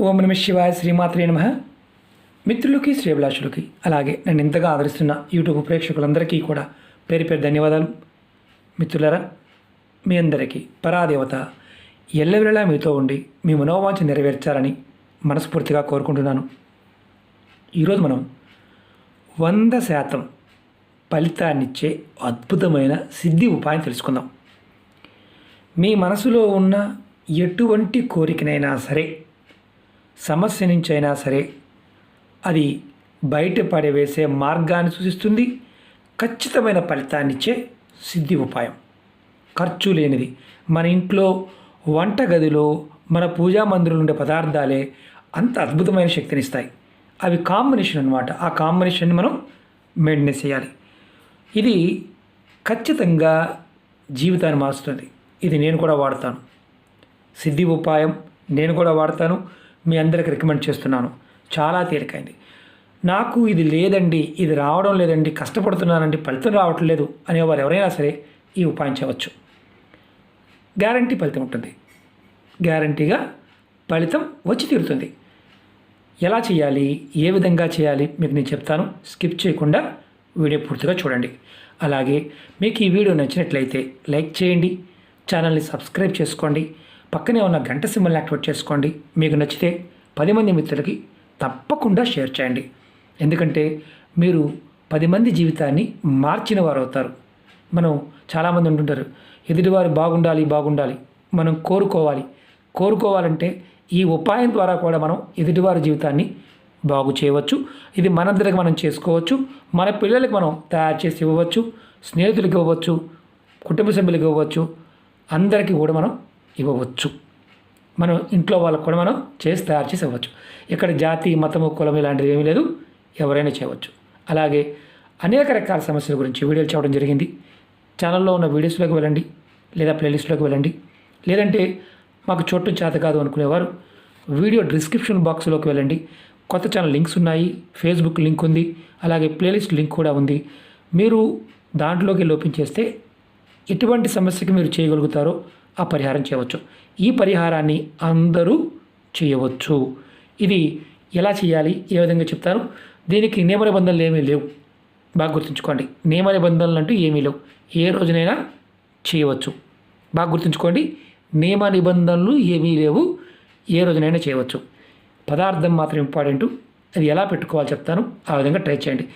ఓం నమ శివాయ శ్రీమాత్రే నమః. మిత్రులకి శ్రేభిలాషులకి అలాగే నన్ను ఇంతగా ఆదరిస్తున్న యూట్యూబ్ ప్రేక్షకులందరికీ కూడా పేరు పేరు ధన్యవాదాలు. మిత్రులారా, మీ అందరికీ పరాదేవత ఎల్లవేళలా మీతో ఉండి మీ మనోవాంఛ నెరవేర్చాలని మనస్ఫూర్తిగా కోరుకుంటున్నాను. ఈరోజు మనం 100% ఫలితాన్నిచ్చే అద్భుతమైన సిద్ధి ఉపాయం తెలుసుకుందాం. మీ మనసులో ఉన్న ఎటువంటి కోరికనైనా సరే, సమస్య నుంచి అయినా సరే, అది బయటపడవేసే మార్గాన్ని సూచిస్తుంది. ఖచ్చితమైన ఫలితాన్నిచ్చే సిద్ధి ఉపాయం, ఖర్చు లేనిది. మన ఇంట్లో వంటగదిలో, మన పూజా మందిరంలో ఉండే పదార్థాలే అంత అద్భుతమైన శక్తిని ఇస్తాయి. అవి కాంబినేషన్ అన్నమాట. ఆ కాంబినేషన్ని మనం మెయింటైన్ చేయాలి. ఇది ఖచ్చితంగా జీవితాన్ని మారుస్తుంది. ఇది నేను కూడా వాడతాను. సిద్ధి ఉపాయం నేను కూడా వాడతాను. మీ అందరికి రికమెండ్ చేస్తున్నాను. చాలా తేలికైంది. నాకు ఇది లేదండి, ఇది రావడం లేదండి, కష్టపడుతున్నానండి, ఫలితం రావట్లేదు అనేవారు ఎవరైనా సరే ఈ ఉపాయం చేయవచ్చు. గ్యారంటీ ఫలితం ఉంటుంది. గ్యారంటీగా ఫలితం వచ్చి తీరుతుంది. ఎలా చేయాలి, ఏ విధంగా చేయాలి మీకు నేను చెప్తాను. స్కిప్ చేయకుండా వీడియో పూర్తిగా చూడండి. అలాగే మీకు ఈ వీడియో నచ్చినట్లయితే లైక్ చేయండి, ఛానల్ని సబ్స్క్రైబ్ చేసుకోండి, పక్కనే ఉన్న గంట సింబల్ని యాక్టివేట్ చేసుకోండి. మీకు నచ్చితే 10 మంది మిత్రులకి తప్పకుండా షేర్ చేయండి. ఎందుకంటే మీరు 10 మంది జీవితాన్ని మార్చిన వారు అవుతారు. మనం చాలామంది ఉంటుంటారు, ఎదుటివారు బాగుండాలి మనం కోరుకోవాలంటే ఈ ఉపాయం ద్వారా కూడా మనం ఎదుటివారి జీవితాన్ని బాగు చేయవచ్చు. ఇది మనందరికి మనం చేసుకోవచ్చు. మన పిల్లలకి మనం తయారు చేసి ఇవ్వవచ్చు, స్నేహితులకి ఇవ్వవచ్చు, కుటుంబ సభ్యులకి ఇవ్వచ్చు, అందరికీ కూడా మనం ఇవ్వవచ్చు. మనం ఇంట్లో వాళ్ళకు కూడా మనం తయారు చేసి ఇవ్వచ్చు. ఇక్కడ జాతి, మతము, కులం ఇలాంటిది ఏమీ లేదు. ఎవరైనా చేయవచ్చు. అలాగే అనేక రకాల సమస్యల గురించి వీడియోలు చేయడం జరిగింది. ఛానల్లో ఉన్న వీడియోస్లోకి వెళ్ళండి, లేదా ప్లేలిస్ట్లోకి వెళ్ళండి. లేదంటే మాకు చోటు చేత కాదు అనుకునేవారు వీడియో డిస్క్రిప్షన్ బాక్స్లోకి వెళ్ళండి. కొత్త ఛానల్ లింక్స్ ఉన్నాయి, ఫేస్బుక్ లింక్ ఉంది, అలాగే ప్లేలిస్ట్ లింక్ కూడా ఉంది. మీరు దాంట్లోకి లోపింగ్ చేస్తే ఎటువంటి సమస్యకి మీరు చేయగలుగుతారో ఆ పరిహారం చేయవచ్చు. ఈ పరిహారాన్ని అందరూ చేయవచ్చు. ఇది ఎలా చేయాలి, ఏ విధంగా చెప్తాను. దీనికి నియమ నిబంధనలు ఏమీ లేవు. బాగా గుర్తుంచుకోండి. నియమ నిబంధనలు అంటూ ఏమీ లేవు. ఏ రోజునైనా చేయవచ్చు. బాగా గుర్తుంచుకోండి. నియమ నిబంధనలు ఏమీ లేవు. ఏ రోజునైనా చేయవచ్చు. పదార్థం మాత్రం ఇంపార్టెంట్. అది ఎలా పెట్టుకోవాలో చెప్తాను. ఆ విధంగా ట్రై చేయండి.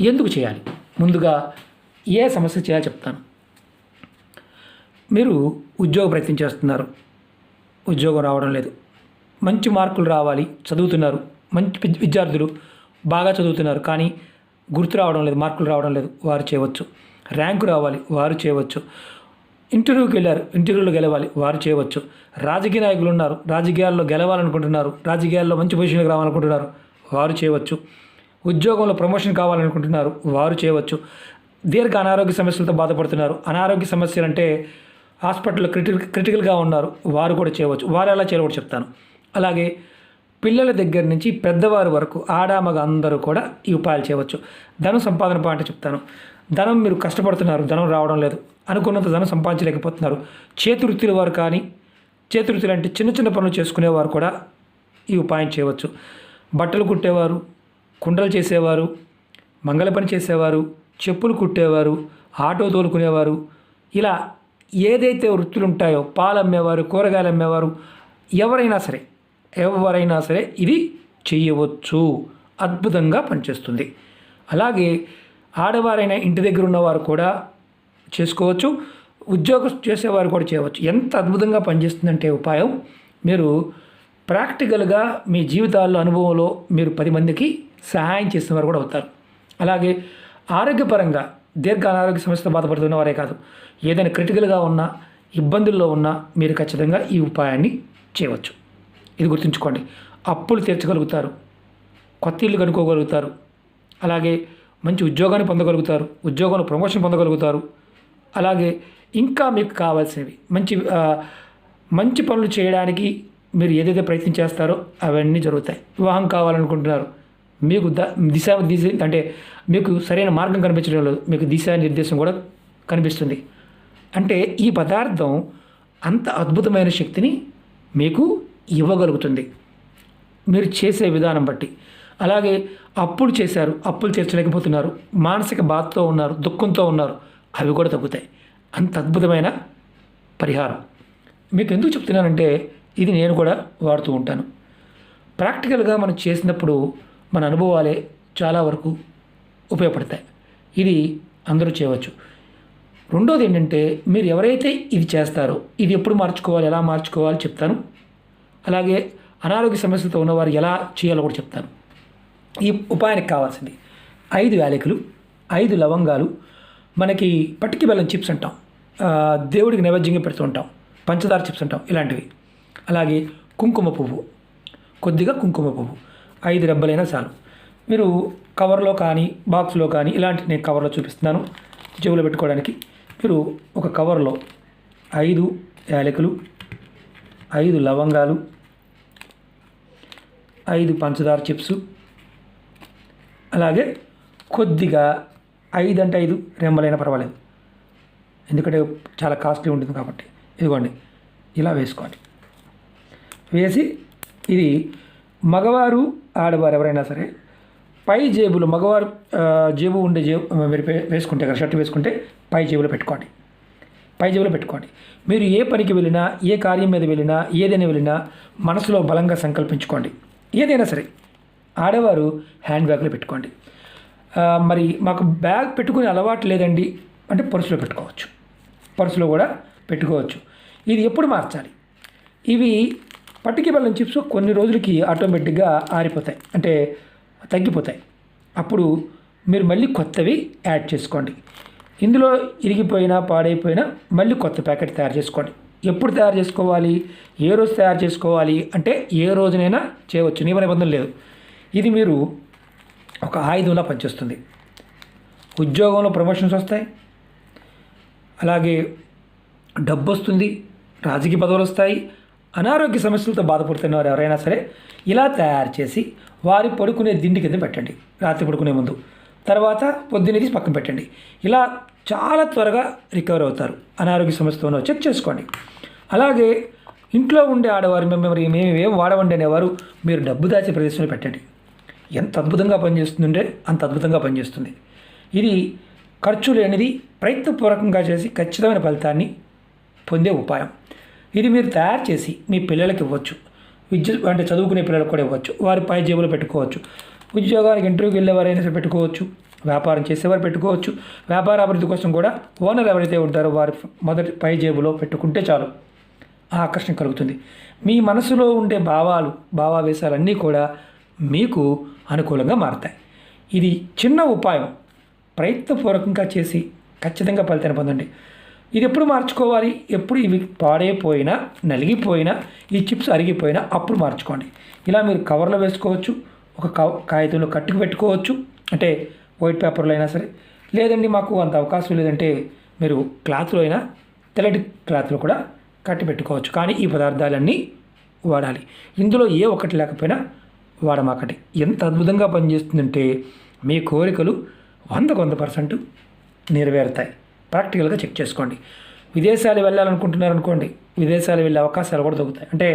ఎందుకు చేయాలి, ముందుగా ఏ సమస్య చేయాలో చెప్తాను. మీరు ఉద్యోగ ప్రయత్నం చేస్తున్నారు, ఉద్యోగం రావడం లేదు. మంచి మార్కులు రావాలి, చదువుతున్నారు, మంచి విద్యార్థులు బాగా చదువుతున్నారు, కానీ గుర్తు రావడం లేదు, మార్కులు రావడం లేదు. వారు చేయవచ్చు. ర్యాంకు రావాలి, వారు చేయవచ్చు. ఇంటర్వ్యూకి వెళ్ళారు, ఇంటర్వ్యూలో గెలవాలి, వారు చేయవచ్చు. రాజకీయ నాయకులు ఉన్నారు, రాజకీయాల్లో గెలవాలనుకుంటున్నారు, రాజకీయాల్లో మంచి పొజిషన్కి రావాలనుకుంటున్నారు, వారు చేయవచ్చు. ఉద్యోగంలో ప్రమోషన్ కావాలనుకుంటున్నారు, వారు చేయవచ్చు. దీర్ఘ అనారోగ్య సమస్యలతో బాధపడుతున్నారు, అనారోగ్య సమస్యలు అంటే హాస్పిటల్లో క్రిటికల్గా ఉన్నారు, వారు కూడా చేయవచ్చు. వారు ఎలా చేయాలో కూడా చెప్తాను. అలాగే పిల్లల దగ్గర నుంచి పెద్దవారి వరకు, ఆడామగ అందరూ కూడా ఈ ఉపాయాలు చేయవచ్చు. ధనం సంపాదన పాయింట్ చెప్తాను. ధనం మీరు కష్టపడుతున్నారు, ధనం రావడం లేదు, అనుకున్నంత ధనం సంపాదించలేకపోతున్నారు. చేతివృత్తుల వారు కానీ, చేతివృత్తులు అంటే చిన్న చిన్న పనులు చేసుకునేవారు కూడా ఈ ఉపాయం చేయవచ్చు. బట్టలు కుట్టేవారు, కుండలు చేసేవారు, మంగళ పని చేసేవారు, చెప్పులు కుట్టేవారు, ఆటో తోలుకునేవారు, ఇలా ఏదైతే వృత్తులు ఉంటాయో, పాలు అమ్మేవారు, కూరగాయలు అమ్మేవారు, ఎవరైనా సరే ఇది చేయవచ్చు. అద్భుతంగా పనిచేస్తుంది. అలాగే ఆడవారైనా ఇంటి దగ్గర ఉన్నవారు కూడా చేసుకోవచ్చు, ఉద్యోగం చేసేవారు కూడా చేయవచ్చు. ఎంత అద్భుతంగా పనిచేస్తుందంటే ఉపాయం, మీరు ప్రాక్టికల్గా మీ జీవితాల్లో, అనుభవంలో మీరు 10 మందికి సహాయం చేసిన వారు కూడా అవుతారు. అలాగే ఆరోగ్యపరంగా దీర్ఘ అనారోగ్య సమస్యతో బాధపడుతున్న వారే కాదు, ఏదైనా క్రిటికల్గా ఉన్నా, ఇబ్బందుల్లో ఉన్నా మీరు ఖచ్చితంగా ఈ ఉపాయాన్ని చేయవచ్చు. ఇది గుర్తుంచుకోండి. అప్పులు తీర్చగలుగుతారు, కొత్త ఇల్లు కనుక్కోగలుగుతారు, అలాగే మంచి ఉద్యోగాన్ని పొందగలుగుతారు, ఉద్యోగంలో ప్రమోషన్ పొందగలుగుతారు. అలాగే ఇంకా మీకు కావాల్సినవి మంచి పనులు చేయడానికి మీరు ఏదైతే ప్రయత్నం చేస్తారో అవన్నీ జరుగుతాయి. వివాహం కావాలనుకుంటున్నారు, మీకు దిశ అంటే మీకు సరైన మార్గం కనిపించడం లేదు, మీకు దిశానిర్దేశం కూడా కనిపిస్తుంది. అంటే ఈ పదార్థం అంత అద్భుతమైన శక్తిని మీకు ఇవ్వగలుగుతుంది. మీరు చేసే విధానం బట్టి. అలాగే అప్పులు చేశారు, అప్పులు తీర్చలేకపోతున్నారు, మానసిక బాధతో ఉన్నారు, దుఃఖంతో ఉన్నారు, అవి కూడా తగ్గుతాయి. అంత అద్భుతమైన పరిహారం. మీకు ఎందుకు చెప్తున్నానంటే ఇది నేను కూడా వాడుతూ ఉంటాను. ప్రాక్టికల్గా మనం చేసినప్పుడు మన అనుభవాలే చాలా వరకు ఉపయోగపడతాయి. ఇది అందరూ చేయవచ్చు. రెండోది ఏంటంటే మీరు ఎవరైతే ఇది చేస్తారో ఇది ఎప్పుడు మార్చుకోవాలి, ఎలా మార్చుకోవాలి చెప్తాను. అలాగే అనారోగ్య సమస్యలతో ఉన్నవారు ఎలా చేయాలో కూడా చెప్తాను. ఈ ఉపాయానికి కావాల్సింది 5 యాలకులు, 5 లవంగాలు, మనకి పటికి బెల్లం చిప్స్ అంటాం, దేవుడికి నైవేద్యంగా పెడుతూ ఉంటాం, పంచదార చిప్స్ అంటాం, ఇలాంటివి. అలాగే కుంకుమ పువ్వు, కొద్దిగా కుంకుమ పువ్వు 5 రెబ్బలైనా చాలు. మీరు కవర్లో కానీ బాక్స్లో కానీ, ఇలాంటి నేను కవర్లో చూపిస్తున్నాను చెవులో పెట్టుకోవడానికి. మీరు ఒక కవర్లో 5 యాలకులు, 5 లవంగాలు, 5 పంచదార చిప్స్, అలాగే కొద్దిగా 5 అంటే 5 రెమ్మలైనా పర్వాలేదు, ఎందుకంటే చాలా కాస్ట్లీ ఉంటుంది కాబట్టి. ఇదిగోండి ఇలా వేసుకోండి. వేసి ఇది మగవారు ఆడవారు ఎవరైనా సరే పై జేబులో, మగవారు జేబు ఉండే జేబు వేసుకుంటే కదా, షర్ట్ వేసుకుంటే పై జేబులో పెట్టుకోండి. పై జేబులో పెట్టుకోండి. మీరు ఏ పనికి వెళ్ళినా, ఏ కార్యం మీద వెళ్ళినా, ఏదైనా వెళ్ళినా మనసులో బలంగా సంకల్పించుకోండి. ఏదైనా సరే ఆడవారు హ్యాండ్ బ్యాగ్లో పెట్టుకోండి. మరి మాకు బ్యాగ్ పెట్టుకునే అలవాటు లేదండి అంటే పర్సులో పెట్టుకోవచ్చు, పర్సులో కూడా పెట్టుకోవచ్చు. ఇది ఎప్పుడు మార్చాలి? ఇవి పట్టికి బెల్లం చిప్స్ కొన్ని రోజులకి ఆటోమేటిక్గా ఆరిపోతాయి, అంటే తగ్గిపోతాయి. అప్పుడు మీరు మళ్ళీ కొత్తవి యాడ్ చేసుకోండి. ఇందులో ఇరిగిపోయినా పాడైపోయినా మళ్ళీ కొత్త ప్యాకెట్ తయారు చేసుకోండి. ఎప్పుడు తయారు చేసుకోవాలి, ఏ రోజు తయారు చేసుకోవాలి అంటే ఏ రోజునైనా చేయవచ్చు, నియమ నిబంధన లేదు. ఇది మీరు ఒక ఆయుధంలా పనిచేస్తుంది. ఉద్యోగంలో ప్రమోషన్స్ వస్తాయి, అలాగే డబ్బు వస్తుంది, రాజకీయ పదవులు వస్తాయి. అనారోగ్య సమస్యలతో బాధపడుతున్న వారు ఎవరైనా సరే ఇలా తయారు చేసి వారి పడుకునే దిండి కింద పెట్టండి రాత్రి పడుకునే ముందు. తర్వాత పొద్దున్నేది పక్కన పెట్టండి. ఇలా చాలా త్వరగా రికవర్ అవుతారు. అనారోగ్య సమస్యతో ఉన్న చెక్ చేసుకోండి. అలాగే ఇంట్లో ఉండే ఆడవారు మేము ఏం వాడవండి అనేవారు మీరు డబ్బు దాచే ప్రదేశంలో పెట్టండి. ఎంత అద్భుతంగా పనిచేస్తుందంటే అంత అద్భుతంగా పనిచేస్తుంది. ఇది ఖర్చు లేనిది, ప్రయత్నపూర్వకంగా చేసి ఖచ్చితమైన ఫలితాన్ని పొందే ఉపాయం. ఇది మీరు తయారు చేసి మీ పిల్లలకి ఇవ్వచ్చు, అంటే చదువుకునే పిల్లలకు కూడా ఇవ్వచ్చు, వారి పై జేబులో పెట్టుకోవచ్చు. ఉద్యోగానికి ఇంటర్వ్యూకి వెళ్ళేవారైనా సరే పెట్టుకోవచ్చు, వ్యాపారం చేసేవారు పెట్టుకోవచ్చు. వ్యాపార అభివృద్ధి కోసం కూడా ఓనర్ ఎవరైతే ఉంటారో వారి మొదటి పై జేబులో పెట్టుకుంటే చాలు ఆకర్షణ కలుగుతుంది. మీ మనసులో ఉండే భావావేశాలన్నీ కూడా మీకు అనుకూలంగా మారుతాయి. ఇది చిన్న ఉపాయం, ప్రయత్నపూర్వకంగా చేసి ఖచ్చితంగా ఫలితాన్ని పొందండి. ఇది ఎప్పుడు మార్చుకోవాలి, ఎప్పుడు ఇవి పాడైపోయినా, నలిగిపోయినా, ఈ చిప్స్ అరిగిపోయినా అప్పుడు మార్చుకోండి. ఇలా మీరు కవర్లో వేసుకోవచ్చు, ఒక కాగితంలో కట్టుకు పెట్టుకోవచ్చు, అంటే వైట్ పేపర్లో అయినా సరే. లేదండి మాకు అంత అవకాశం లేదంటే మీరు క్లాత్లో అయినా, తెల్లటి క్లాత్లో కూడా కట్టి పెట్టుకోవచ్చు. కానీ ఈ పదార్థాలన్నీ వాడాలి. ఇందులో ఏ ఒక్కటి లేకపోయినా వాడమాకటి. ఎంత అద్భుతంగా పనిచేస్తుందంటే మీ కోరికలు 100% నెరవేరుతాయి. ప్రాక్టికల్గా చెక్ చేసుకోండి. విదేశాలు వెళ్ళాలనుకుంటున్నారనుకోండి, విదేశాలు వెళ్ళే అవకాశాలు కూడా దొరుకుతాయి. అంటే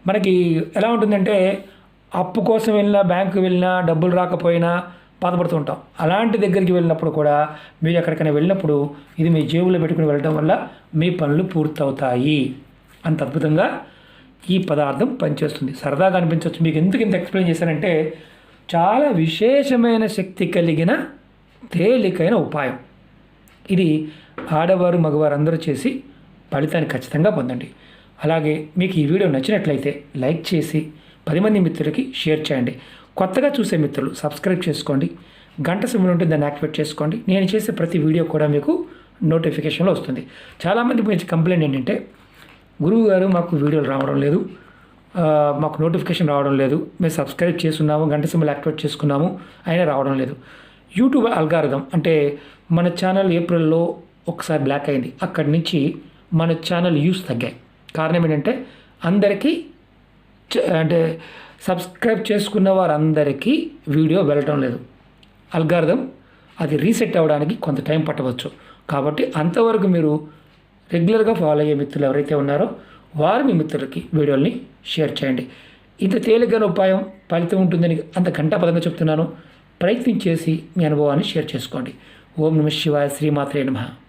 మనకి ఎలా ఉంటుందంటే అప్పు కోసం వెళ్ళినా, బ్యాంకుకి వెళ్ళినా, డబ్బులు రాకపోయినా బాధపడుతూ ఉంటాం. అలాంటి దగ్గరికి వెళ్ళినప్పుడు కూడా మీరు ఎక్కడికైనా వెళ్ళినప్పుడు ఇది మీ జేబులో పెట్టుకుని వెళ్ళడం వల్ల మీ పనులు పూర్తవుతాయి. అంత అద్భుతంగా ఈ పదార్థం పనిచేస్తుంది. సరదాగా అనిపించవచ్చు. మీకు ఎందుకు ఇంత ఎక్స్ప్లెయిన్ చేశానంటే చాలా విశేషమైన శక్తి కలిగిన తేలికైన ఉపాయం. ఇది ఆడవారు మగవారు అందరూ చేసి ఫలితాన్ని ఖచ్చితంగా పొందండి. అలాగే మీకు ఈ వీడియో నచ్చినట్లయితే లైక్ చేసి 10 మంది మిత్రులకి షేర్ చేయండి. కొత్తగా చూసే మిత్రులు సబ్స్క్రైబ్ చేసుకోండి. గంట సింబల్ ఉంటుంది, దాన్ని యాక్టివేట్ చేసుకోండి. నేను చేసే ప్రతి వీడియో కూడా మీకు నోటిఫికేషన్లో వస్తుంది. చాలామంది గురించి కంప్లైంట్ ఏంటంటే గురువు గారు మాకు వీడియోలు రావడం లేదు, మాకు నోటిఫికేషన్ రావడం లేదు, మేము సబ్స్క్రైబ్ చేసుకున్నాము, గంట సింబల్ యాక్టివేట్ చేసుకున్నాము, అయినా రావడం లేదు. యూట్యూబ్ అల్గారిథం అంటే మన ఛానల్ ఏప్రిల్లో ఒకసారి బ్లాక్ అయింది. అక్కడి నుంచి మన ఛానల్ వ్యూస్ తగ్గాయి. కారణం ఏంటంటే అందరికీ అంటే సబ్స్క్రైబ్ చేసుకున్న వారందరికీ వీడియో వెళ్ళటం లేదు. అల్గారిథం అది రీసెట్ అవ్వడానికి కొంత టైం పట్టవచ్చు. కాబట్టి అంతవరకు మీరు రెగ్యులర్గా ఫాలో అయ్యే మిత్రులు ఎవరైతే ఉన్నారో వారు మీ మిత్రులకి వీడియోల్ని షేర్ చేయండి. ఇంత తేలిగ్గా ఉపాయం ఫలితం ఉంటుందని అంత ఘంటాపదంగా చెప్తున్నాను. ప్రయత్నం చేసి మీ అనుభవాన్ని షేర్ చేసుకోండి. ఓం నమః శివాయ. శ్రీమాత్రే నమః.